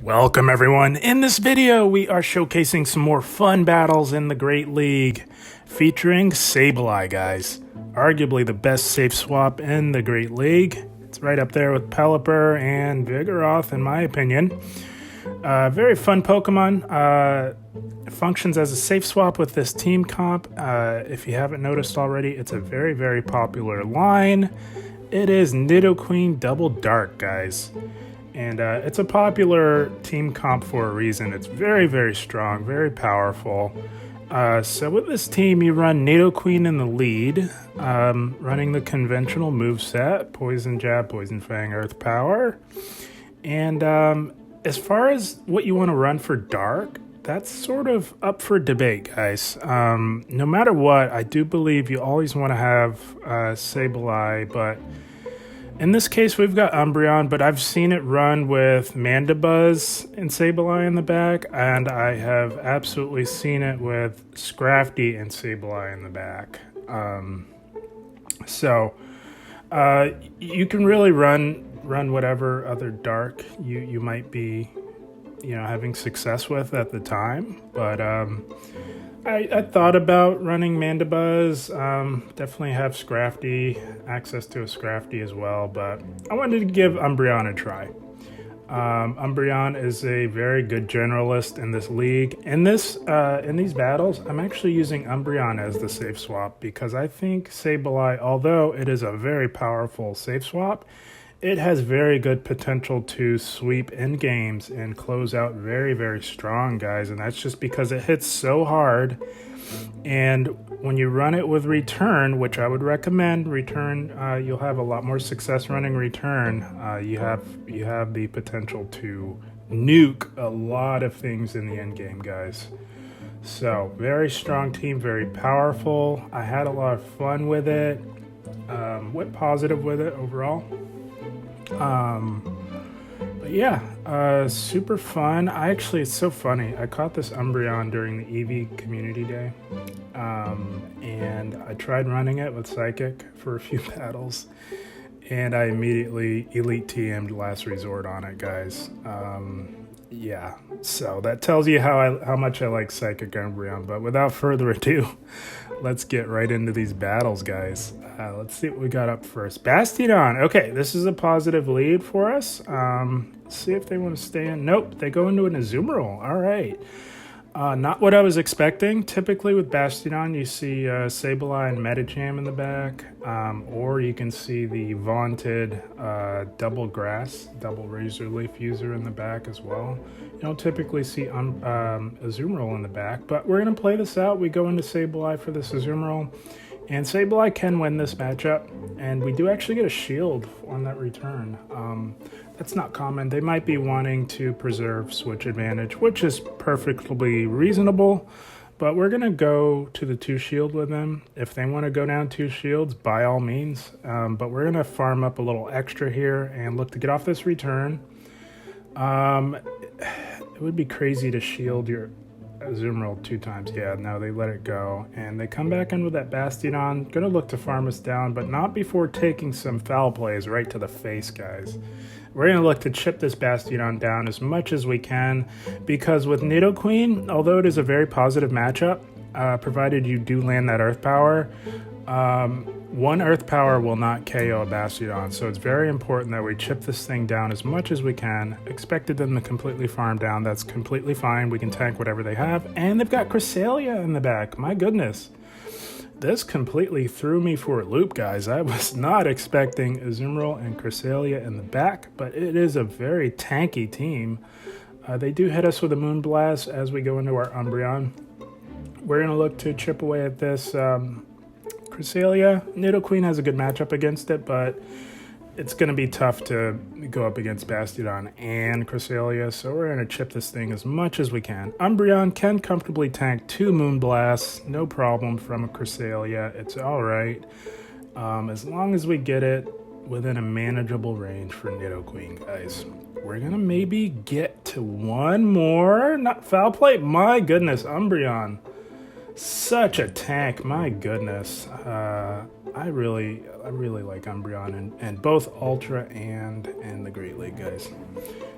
Welcome everyone. In this video, we are showcasing some more fun battles in the Great League featuring Sableye, guys. Arguably the best safe swap in the Great League. It's right up there with Pelipper and Vigoroth in my opinion. Very fun Pokemon. Functions as a safe swap with this team comp. If you haven't noticed already, it's a very, very popular line. It is Nidoqueen Double Dark, guys. And it's a popular team comp for a reason. It's very, very strong, very powerful. So with this team, you run Nidoqueen in the lead, running the conventional moveset, Poison Jab, Poison Fang, Earth Power. And as far as what you want to run for Dark, that's sort of up for debate, guys. No matter what, I do believe you always want to have Sableye, but in this case, we've got Umbreon, but I've seen it run with Mandibuzz and Sableye in the back, and I have absolutely seen it with Scrafty and Sableye in the back. You can really run whatever other Dark you might be, having success with at the time, but I thought about running Mandibuzz, definitely have Scrafty, access to a Scrafty as well, but I wanted to give Umbreon a try. Umbreon is a very good generalist in this league. In these battles, I'm actually using Umbreon as the safe swap because I think Sableye, although it is a very powerful safe swap, it has very good potential to sweep in games and close out very, very strong, guys. And that's just because it hits so hard. And when you run it with Return, which I would recommend, Return, you'll have a lot more success running Return. You have the potential to nuke a lot of things in the end game, guys. So very strong team, very powerful. I had a lot of fun with it. Went positive with it overall. But yeah, super fun. It's so funny. I caught this Umbreon during the EV community day, and I tried running it with Psychic for a few battles, and I immediately Elite TM'd Last Resort on it, guys. Yeah, so that tells you how much I like Psychic Umbreon, but without further ado, let's get right into these battles, guys. Let's see what we got up first. Bastiodon. Okay, this is a positive lead for us. Let's see if they want to stay in. Nope, they go into an Azumarill. All right. Not what I was expecting. Typically with Bastiodon, you see Sableye and Medicham in the back, or you can see the vaunted double Razor Leaf user in the back as well. You don't typically see Azumarill in the back, but we're going to play this out. We go into Sableye for this Azumarill, and Sableye can win this matchup, and we do actually get a shield on that return. That's not common. They might be wanting to preserve switch advantage, which is perfectly reasonable, but we're going to go to the 2 shield with them. If they want to go down 2 shields, by all means, but we're going to farm up a little extra here and look to get off this return. It would be crazy to shield your Azumarill 2 times. Yeah, no, they let it go. And they come back in with that Bastiodon. Gonna look to farm us down, but not before taking some foul plays right to the face, guys. We're gonna look to chip this Bastiodon down as much as we can, because with Nidoqueen, although it is a very positive matchup, provided you do land that Earth Power, 1 Earth Power will not KO a Bastiodon, so it's very important that we chip this thing down as much as we can. Expected them to completely farm down. That's completely fine. We can tank whatever they have. And they've got Cresselia in the back. My goodness. This completely threw me for a loop, guys. I was not expecting Azumarill and Cresselia in the back, but it is a very tanky team. They do hit us with a Moonblast as we go into our Umbreon. We're going to look to chip away at this Cresselia. Nidoqueen has a good matchup against it, but it's going to be tough to go up against Bastiodon and Cresselia, so we're going to chip this thing as much as we can. Umbreon can comfortably tank 2 Moonblasts, no problem from a Cresselia. It's all right, as long as we get it within a manageable range for Nidoqueen, guys. We're going to maybe get to 1 more. Not foul play. My goodness, Umbreon. Such a tank, my goodness. I really like Umbreon and both Ultra and the Great League guys.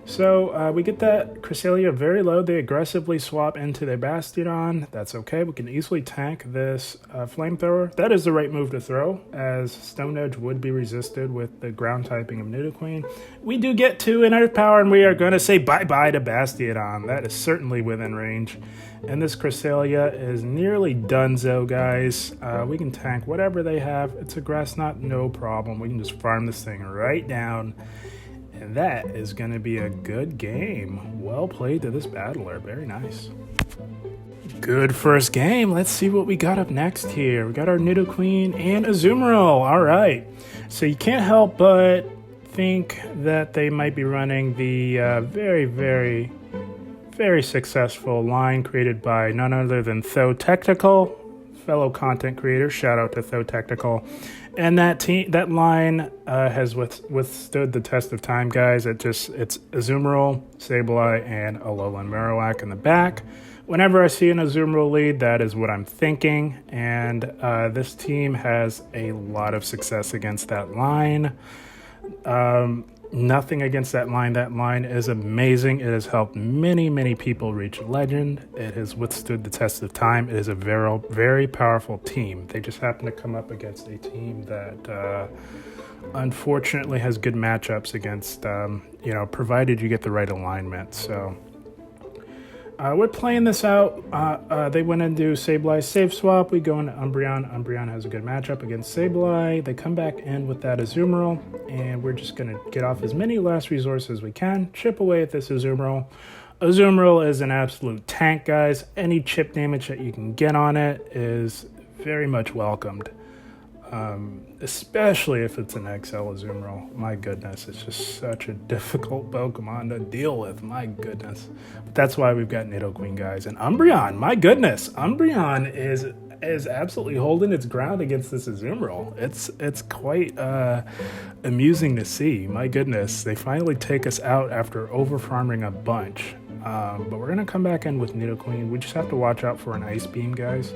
So we get that Cresselia very low. They aggressively swap into their Bastiodon. That's okay. We can easily tank this Flamethrower. That is the right move to throw, as Stone Edge would be resisted with the ground typing of Nidoqueen. We do get 2 in Earth Power, and we are going to say bye-bye to Bastiodon. That is certainly within range. And this Cresselia is nearly donezo, guys. We can tank whatever they have. It's a Grass Knot, no problem. We can just farm this thing right down. And that is going to be a good game. Well played to this battler. Very nice. Good first game. Let's see what we got up next here. We got our Nidoqueen and Azumarill. All right. So you can't help but think that they might be running the very successful line created by none other than Tho Technical, fellow content creator. Shout out to Tho Technical. And that line has withstood the test of time, guys. It's Azumarill, Sableye, and Alolan Marowak in the back. Whenever I see an Azumarill lead, that is what I'm thinking. And this team has a lot of success against that line. Nothing against that line. That line is amazing. It has helped many people reach legend. It has withstood the test of time. It is a very powerful team. They just happen to come up against a team that unfortunately has good matchups against, provided you get the right alignment. So we're playing this out. They went into Sableye safe swap. We go into Umbreon. Umbreon has a good matchup against Sableye. They come back in with that Azumarill, and we're just going to get off as many last resources as we can. Chip away at this Azumarill. Azumarill is an absolute tank, guys. Any chip damage that you can get on it is very much welcomed. Especially if it's an XL Azumarill. My goodness, it's just such a difficult Pokemon to deal with. My goodness. But that's why we've got Nidoqueen, guys. And Umbreon, my goodness. Umbreon is absolutely holding its ground against this Azumarill. It's quite amusing to see. My goodness, they finally take us out after over-farming a bunch. But we're going to come back in with Nidoqueen. We just have to watch out for an Ice Beam, guys.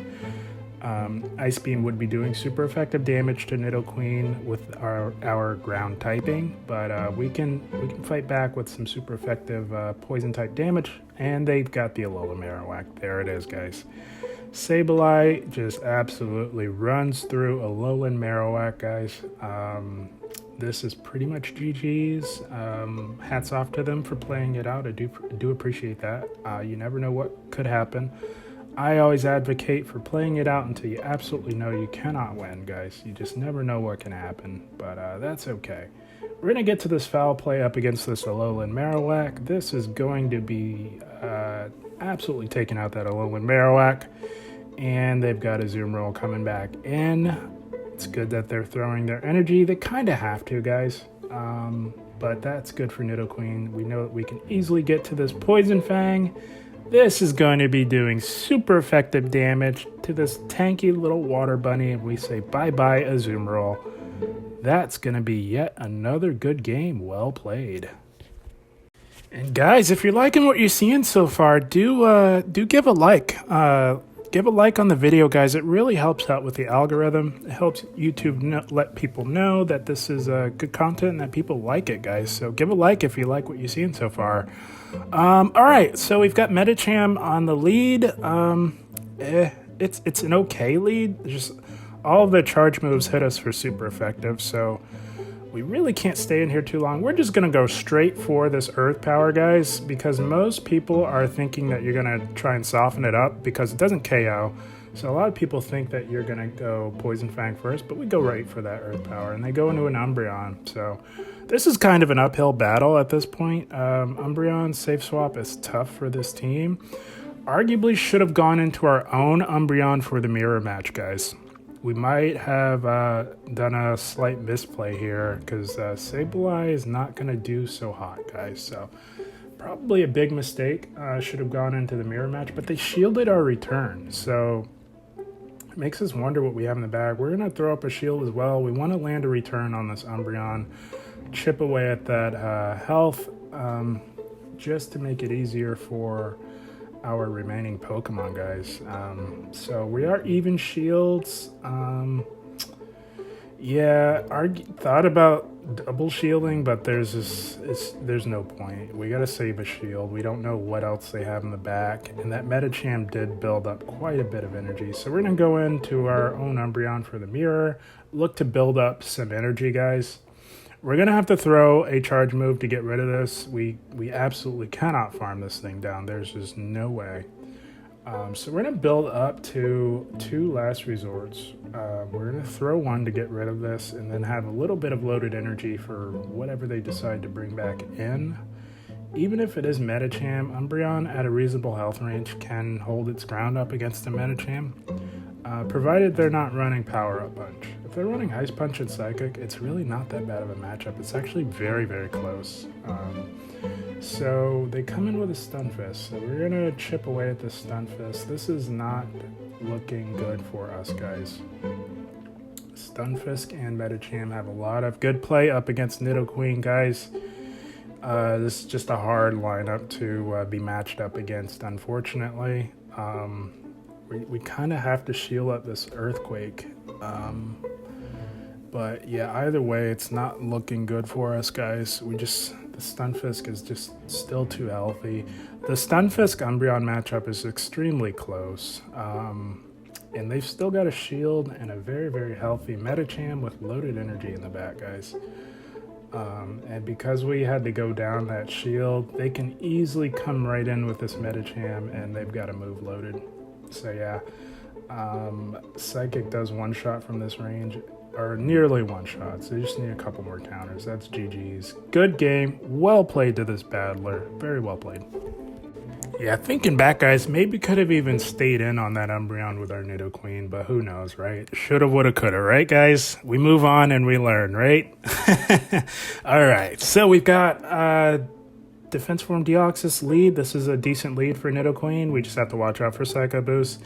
Ice Beam would be doing super effective damage to Nidoqueen with our ground typing, but we can fight back with some super effective poison type damage, and they've got the Alolan Marowak. There it is, guys. Sableye just absolutely runs through Alolan Marowak, guys. This is pretty much GG's. Hats off to them for playing it out. I do appreciate that. You never know what could happen. I always advocate for playing it out until you absolutely know you cannot win, guys. You just never know what can happen, but that's okay. We're going to get to this foul play up against this Alolan Marowak. This is going to be absolutely taking out that Alolan Marowak, and they've got Azumarill coming back in. It's good that they're throwing their energy. They kind of have to, guys, but that's good for Nidoqueen. We know that we can easily get to this Poison Fang. This is going to be doing super effective damage to this tanky little water bunny, and we say bye-bye Azumarill. That's going to be yet another good game. Well played. And guys, if you're liking what you're seeing so far, do give a like. Give a like on the video, guys. It really helps out with the algorithm. It helps YouTube let people know that this is good content and that people like it, guys. So give a like if you like what you're seeing so far. All right, so we've got Medicham on the lead. It's an okay lead. Just all of the charge moves hit us for super effective, so we really can't stay in here too long. We're just going to go straight for this Earth Power, guys, because most people are thinking that you're going to try and soften it up because it doesn't KO. So a lot of people think that you're going to go Poison Fang first, but we go right for that Earth Power, and they go into an Umbreon. So this is kind of an uphill battle at this point. Umbreon safe swap is tough for this team. Arguably should have gone into our own Umbreon for the mirror match, guys. We might have done a slight misplay here because Sableye is not going to do so hot, guys. So probably a big mistake. Should have gone into the mirror match, but they shielded our return. So it makes us wonder what we have in the bag. We're going to throw up a shield as well. We want to land a return on this Umbreon. Chip away at that health just to make it easier for our remaining Pokemon, guys. So we are even shields. Yeah, I thought about double shielding, but there's no point. We gotta save a shield. We don't know what else they have in the back, and that Medicham did build up quite a bit of energy. So we're gonna go into our own Umbreon for the mirror, look to build up some energy, guys. We're gonna have to throw a charge move to get rid of this. We absolutely cannot farm this thing down. There's just no way. So we're going to build up to 2 last resorts. We're going to throw 1 to get rid of this and then have a little bit of loaded energy for whatever they decide to bring back in. Even if it is Medicham, Umbreon at a reasonable health range can hold its ground up against the Medicham, provided they're not running Power Up Punch. If they're running Ice Punch and Psychic, it's really not that bad of a matchup. It's actually very, very close. So they come in with a Stunfisk. So we're going to chip away at the Stunfisk. This is not looking good for us, guys. Stunfisk and Medicham have a lot of good play up against Nidoqueen, guys. This is just a hard lineup to be matched up against, unfortunately. We kind of have to shield up this Earthquake. But yeah, either way, it's not looking good for us, guys. The Stunfisk is just still too healthy. The Stunfisk Umbreon matchup is extremely close. And they've still got a shield and a very, very healthy Medicham with loaded energy in the back, guys. And because we had to go down that shield, they can easily come right in with this Medicham, and they've got a move loaded. So yeah, Psychic does one shot from this range, or nearly one shot, so you just need a couple more counters. That's GG's. Good game, well played to this battler, very well played. Yeah, thinking back, guys, maybe could have even stayed in on that Umbreon with our Nidoqueen, but who knows, right? Shoulda, woulda, coulda, right, guys? We move on and we learn, right? All right, so we've got Defense Form Deoxys lead. This is a decent lead for Nidoqueen. We just have to watch out for Psycho Boost.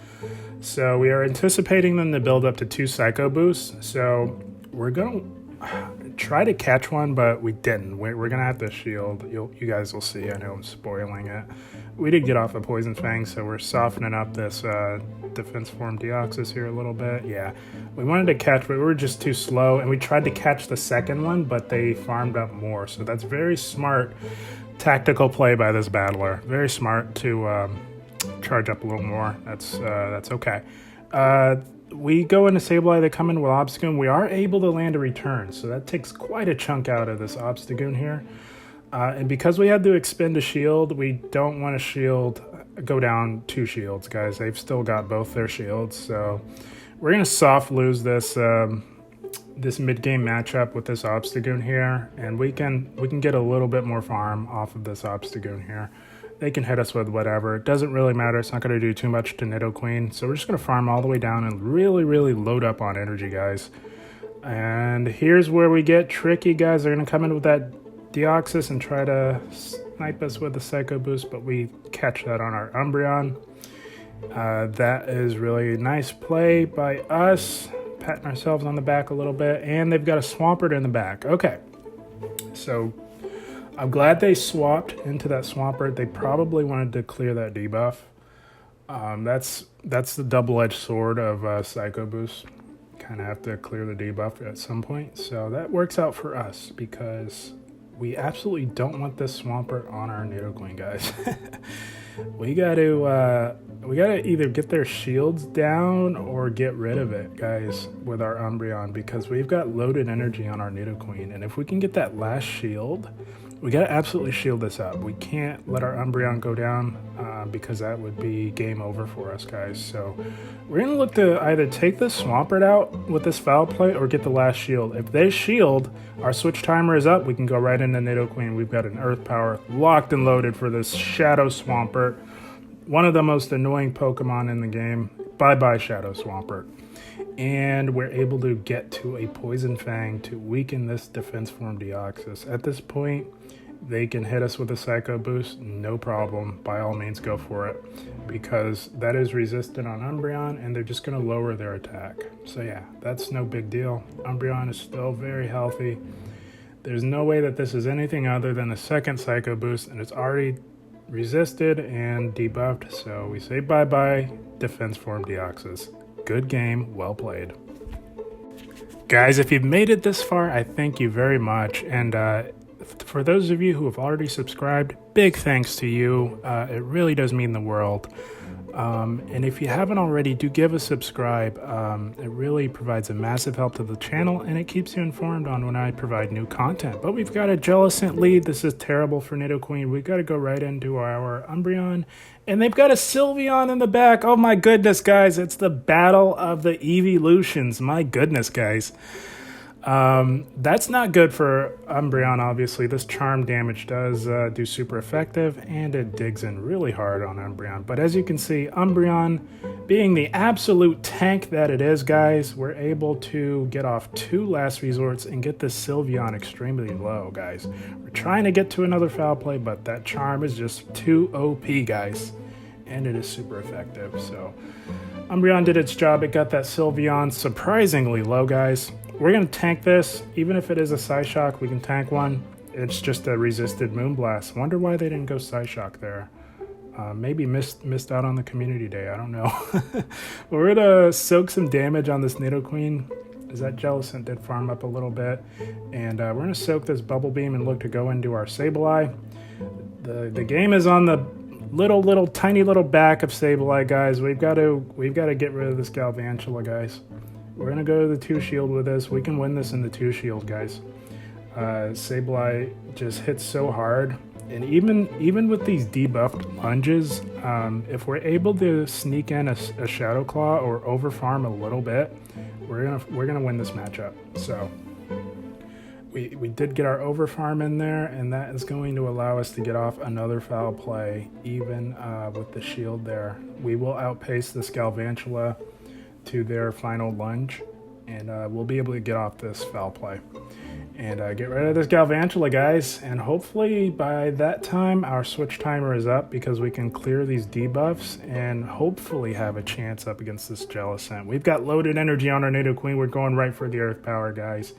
So we are anticipating them to build up to 2 Psycho Boosts. So we're going to try to catch one, but we didn't. We're going to have to shield. You guys will see. I know I'm spoiling it. We did get off a Poison Fang, so we're softening up this Defense Form Deoxys here a little bit. Yeah, we wanted to catch, but we were just too slow, and we tried to catch the second one, but they farmed up more. So that's very smart tactical play by this battler. Very smart to charge up a little more. That's okay. We go into Sableye, they come in with Obstagoon. We are able to land a return, so that takes quite a chunk out of this Obstagoon here. And because we had to expend a shield, we don't want to go down 2 shields, guys. They've still got both their shields, so we're going to soft lose this this mid-game matchup with this Obstagoon here, and we can get a little bit more farm off of this Obstagoon here. They can hit us with whatever. It doesn't really matter. It's not going to do too much to Nidoqueen. So we're just going to farm all the way down and really, really load up on energy, guys. And here's where we get tricky, guys. They're going to come in with that Deoxys and try to snipe us with a Psycho Boost, but we catch that on our Umbreon. That is really a nice play by us. Patting ourselves on the back a little bit. And they've got a Swampert in the back. Okay. So I'm glad they swapped into that Swampert. They probably wanted to clear that debuff. That's the double-edged sword of Psycho Boost. Kind of have to clear the debuff at some point. So that works out for us because we absolutely don't want this Swampert on our Nidoqueen, guys. we gotta either get their shields down or get rid of it, guys, with our Umbreon, because we've got loaded energy on our Nidoqueen. And if we can get that last shield, we gotta absolutely shield this up. We can't let our Umbreon go down because that would be game over for us, guys. So we're gonna look to either take this Swampert out with this foul play or get the last shield. If they shield, our switch timer is up. We can go right into Nidoqueen. We've got an Earth Power locked and loaded for this Shadow Swampert. One of the most annoying Pokemon in the game. Bye-bye, Shadow Swampert. And we're able to get to a Poison Fang to weaken this Defense Form Deoxys. At this point, they can hit us with a Psycho Boost, no problem. By all means, go for it, because that is resistant on Umbreon, and they're just going to lower their attack. So yeah, that's no big deal. Umbreon is still very healthy. There's no way that this is anything other than a second Psycho Boost, and it's already resisted and debuffed, so we say bye-bye, Defense Form Deoxys. Good game, well played. Guys, if you've made it this far, I thank you very much, and for those of you who have already subscribed, big thanks to you. It really does mean the world. And if you haven't already, do give a subscribe. It really provides a massive help to the channel, and it keeps you informed on when I provide new content. But we've got a Jellicent lead. This is terrible for Nidoqueen. We've got to go right into our Umbreon, and they've got a Sylveon in the back. Oh my goodness, guys. It's the battle of the evolutions. My goodness, guys. That's not good for Umbreon, obviously. This charm damage does do super effective, and it digs in really hard on Umbreon. But as you can see, Umbreon, being the absolute tank that it is, guys, we're able to get off 2 last resorts and get the Sylveon extremely low, guys. We're trying to get to another foul play, but that charm is just too OP, guys. And it is super effective, so Umbreon did its job. It got that Sylveon surprisingly low, guys. We're going to tank this. Even if it is a Psyshock, we can tank one. It's just a resisted Moonblast. Wonder why they didn't go Psyshock there. Maybe missed out on the community day. I don't know. We're going to soak some damage on this Nidoqueen, as that Jellicent did farm up a little bit. And we're going to soak this Bubble Beam and look to go into our Sableye. The game is on the tiny little back of Sableye, guys. We've got to get rid of this Galvantula, guys. We're going to go to the 2-shield with this. We can win this in the 2-shield, guys. Sableye just hits so hard. And even with these debuffed lunges, if we're able to sneak in a Shadow Claw or overfarm a little bit, we're gonna win this matchup. So we did get our overfarm in there, and that is going to allow us to get off another foul play, even with the shield there. We will outpace this Galvantula to their final lunge, and we'll be able to get off this foul play and get rid of this Galvantula, guys. And hopefully by that time our switch timer is up, because we can clear these debuffs and hopefully have a chance up against this Jellicent. We've got loaded energy on our Nidoqueen. We're going right for the Earth Power, guys,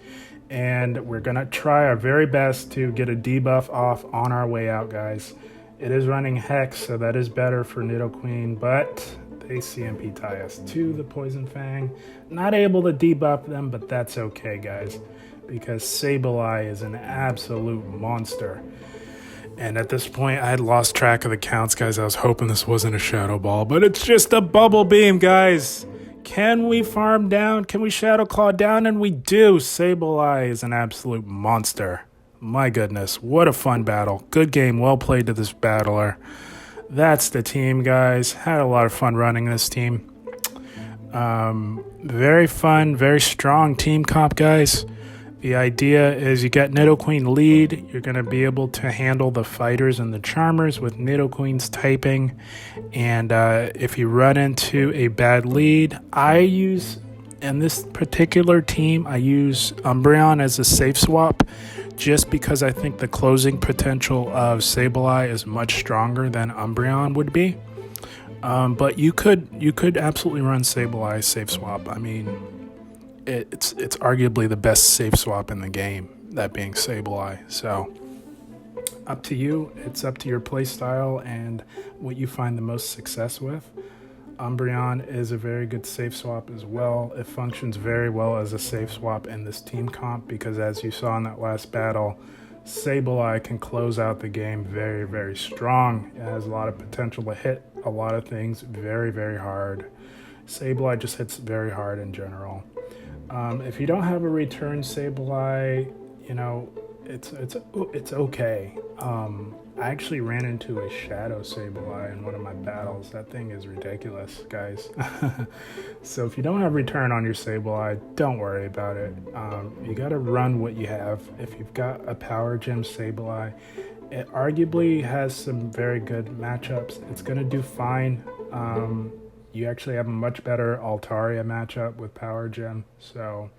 and we're gonna try our very best to get a debuff off on our way out, guys. It is running Hex, so that is better for Nidoqueen, but they CMP tie us to the Poison Fang. Not able to debuff them, but that's okay, guys, because Sableye is an absolute monster. And at this point, I had lost track of the counts, guys. I was hoping this wasn't a Shadow Ball, but it's just a Bubble Beam, guys. Can we farm down? Can we Shadow Claw down? And we do. Sableye is an absolute monster. My goodness, what a fun battle. Good game, well played to this battler. That's the team, guys. Had a lot of fun running this team. Very fun, very strong team comp, guys. The idea is you got Nidoqueen lead. You're going to be able to handle the fighters and the charmers with Nidoqueen's typing. And if you run into a bad lead, in this particular team, I use Umbreon as a safe swap, just because I think the closing potential of Sableye is much stronger than Umbreon would be. But you could absolutely run Sableye safe swap. I mean, it's arguably the best safe swap in the game, that being Sableye. So up to you. It's up to your play style and what you find the most success with. Umbreon is a very good safe swap as well. It functions very well as a safe swap in this team comp, because as you saw in that last battle, Sableye can close out the game very, very strong. It has a lot of potential to hit a lot of things very, very hard. Sableye just hits very hard in general. If you don't have a return Sableye, you know, it's okay. I actually ran into a Shadow Sableye in one of my battles. That thing is ridiculous, guys. So if you don't have return on your Sableye, don't worry about it. You got to run what you have. If you've got a Power Gem Sableye, it arguably has some very good matchups. It's going to do fine. You actually have a much better Altaria matchup with Power Gem, so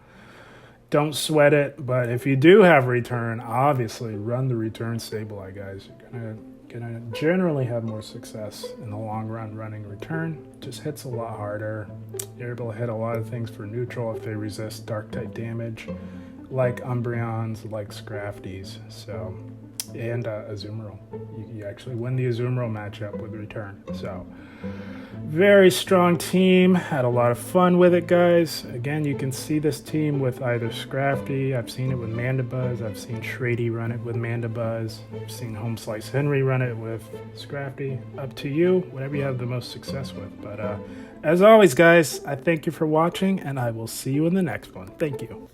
don't sweat it. But if you do have return, obviously run the return Sableye, guys. You're gonna generally have more success in the long run running return. Just hits a lot harder. You're able to hit a lot of things for neutral if they resist dark type damage, like Umbreons, like Scrafties. So and Azumarill. You actually win the Azumarill matchup with return. So, very strong team. Had a lot of fun with it, guys. Again, you can see this team with either Scrafty. I've seen it with Mandibuzz. I've seen Shrady run it with Mandibuzz. I've seen Home Slice Henry run it with Scrafty. Up to you, whatever you have the most success with. But as always, guys, I thank you for watching, and I will see you in the next one. Thank you.